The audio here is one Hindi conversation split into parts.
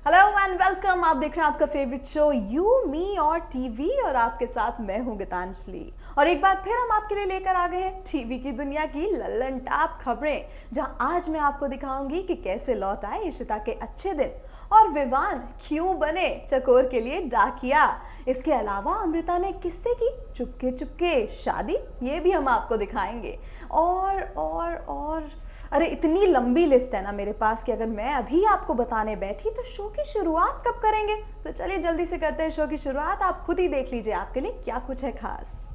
Hello and welcome. आप देख रहे हैं आपका फेवरेट शो यू मी और टीवी और आपके साथ मैं हूं गीतांजलि। और एक बार फिर हम आपके लिए लेकर आ गए हैं टीवी की दुनिया की लल्लन टाप खबरें, जहां आज मैं आपको दिखाऊंगी कि कैसे लौट आए इशिता के अच्छे दिन और विवान क्यों बने चकोर के लिए डाकिया। इसके अलावा अमृता ने किससे की चुपके चुपके शादी, ये भी हम आपको दिखाएंगे। और अरे इतनी लंबी लिस्ट है ना मेरे पास कि अगर मैं अभी आपको बताने बैठी तो शो की शुरुआत कब करेंगे। तो चलिए जल्दी से करते हैं शो की शुरुआत। आप खुद ही देख लीजिए आपके लिए क्या कुछ है खास।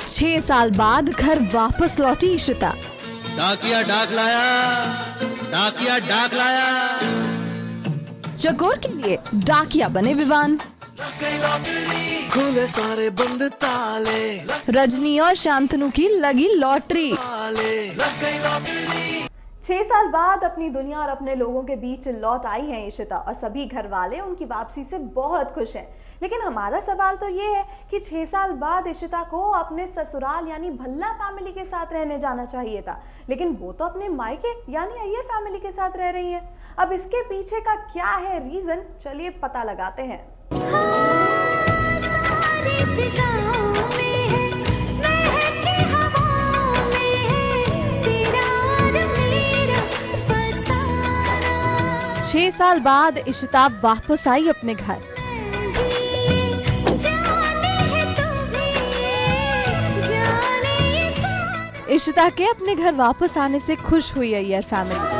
6 साल बाद घर वापस लौटी इशिता। डाकिया डाक लाया, डाकिया डाक लाया। चकोर के लिए डाकिया बने विवान। खुले सारे बंद ताले, रजनी और शांतनु की लगी लॉटरी। 6 साल बाद अपनी दुनिया और अपने लोगों के बीच लौट आई हैं इशिता और सभी घर वाले उनकी वापसी से बहुत खुश हैं। लेकिन हमारा सवाल तो ये है कि 6 साल बाद इशिता को अपने ससुराल यानी भल्ला फैमिली के साथ रहने जाना चाहिए था, लेकिन वो तो अपने मायके यानी अय्यर फैमिली के साथ रह रही है। अब इसके पीछे का क्या है रीजन, चलिए पता लगाते हैं। छह साल बाद इशिता वापस आई अपने घर। इशिता के अपने घर वापस आने से खुश हुई अय्यर फैमिली।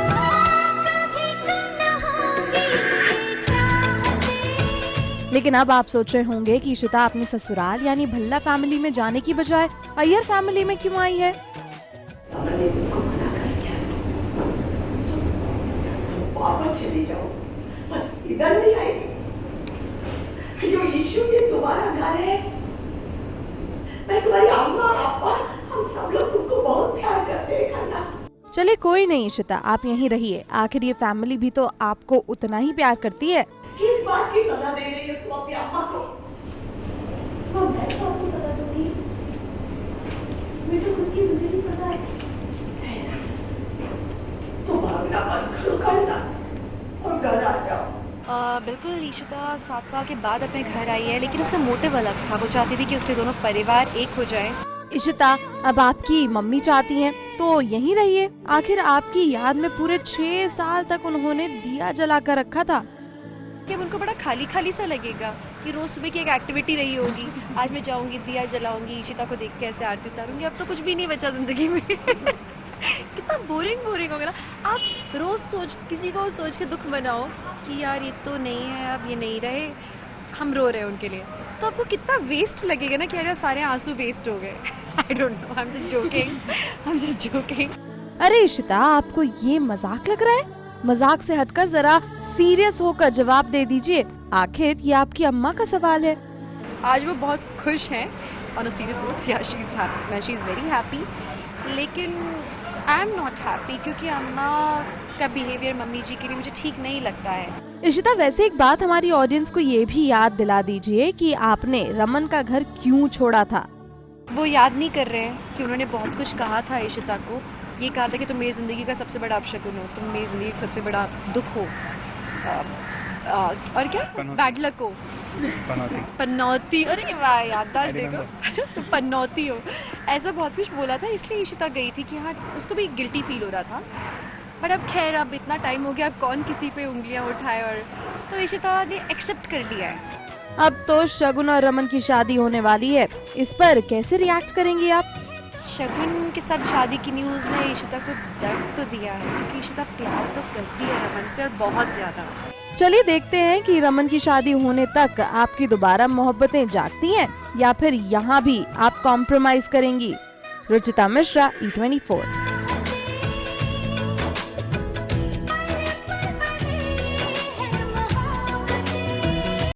लेकिन अब आप सोच रहे होंगे कि इशिता अपने ससुराल यानी भल्ला फैमिली में जाने की बजाय अय्यर फैमिली में क्यों आई है। वापस चली जाओ, बस इधर नहीं आएगी। यो यीशु, ये तुम्हारा घर है। मैं तुम्हारी अम्मा अब्बा, हम सब लोग तुमको बहुत प्यार करते हैं। खाना चले कोई नहीं इशिता, आप यहीं रहिए, आखिर ये फैमिली भी तो आपको उतना ही प्यार करती है। किस बात की सजा दे रही है तुम अपनी अम्मा को? तो मैं तो आपको सजा दूंगी, मुझे खुद की जिंदगी सजा है। तुम भागना बंद करो, करना और घर आ जाओ। बिल्कुल, इशिता 7 साल के बाद अपने घर आई है, लेकिन उसका मोटिव अलग था। वो चाहती थी कि उसके दोनों परिवार एक हो जाएं। इशिता, अब आपकी मम्मी चाहती हैं तो यहीं रहिए, आखिर आपकी याद में पूरे 6 साल तक उन्होंने दिया जला कर रखा था। कि अब उनको बड़ा खाली खाली सा लगेगा कि रोज सुबह की एक एक्टिविटी रही होगी। आज मैं जाऊंगी, दिया जलाऊंगी, इशिता को देख के ऐसे आरती उतारूंगी। अब तो कुछ भी नहीं बचा जिंदगी में। कितना बोरिंग हो गया ना। आप रोज किसी को सोच के दुख मनाओ कि यार ये तो नहीं है, अब ये नहीं रहे, हम रो रहे हैं उनके लिए, तो आपको कितना वेस्ट लगेगा ना कि यार सारे आंसू वेस्ट हो गए। I don't know, I am just joking. अरे इशिता, आपको ये मजाक लग रहा है? मजाक से हटकर जरा सीरियस होकर जवाब दे दीजिए, आखिर ये आपकी अम्मा का सवाल है। आज वो बहुत खुश हैं ऑन अ सीरियस नोट। या शी इज वेरी हैप्पी, लेकिन आई एम नॉट हैप्पी क्योंकि अम्मा का बिहेवियर मम्मी जी के लिए मुझे ठीक नहीं लगता है। इशिता, वैसे एक बात हमारी ऑडियंस को ये भी याद दिला दीजिए कि आपने रमन का घर क्यों छोड़ा था। वो याद नहीं कर रहे हैं कि उन्होंने बहुत कुछ कहा था इशिता को। ये कहा था कि तुम मेरी जिंदगी का सबसे बड़ा अपशकुन हो, तुम मेरी जिंदगी का सबसे बड़ा दुख हो, और क्या बैड लक हो, पनौती। अरे वाह, याददाश्त देखो। तो पनौती हो, ऐसा बहुत कुछ बोला था। इसलिए इशिता गई थी कि हाँ, उसको भी गिल्टी फील हो रहा था। पर अब खैर, अब इतना टाइम हो गया, अब कौन किसी पे उंगलियां उठाए, और तो इशिता ने एक्सेप्ट कर लिया है। अब तो शगुन और रमन की शादी होने वाली है, इस पर कैसे रिएक्ट करेंगी आप? शगुन के साथ शादी की न्यूज ने इशिता को दर्द तो दिया है, क्योंकि इशिता प्यार तो करती है रमन से, और बहुत ज्यादा। चलिए देखते हैं कि रमन की शादी होने तक आपकी दोबारा मोहब्बतें जागती हैं या फिर यहाँ भी आप कॉम्प्रोमाइज करेंगी। रुचिता मिश्रा, E24।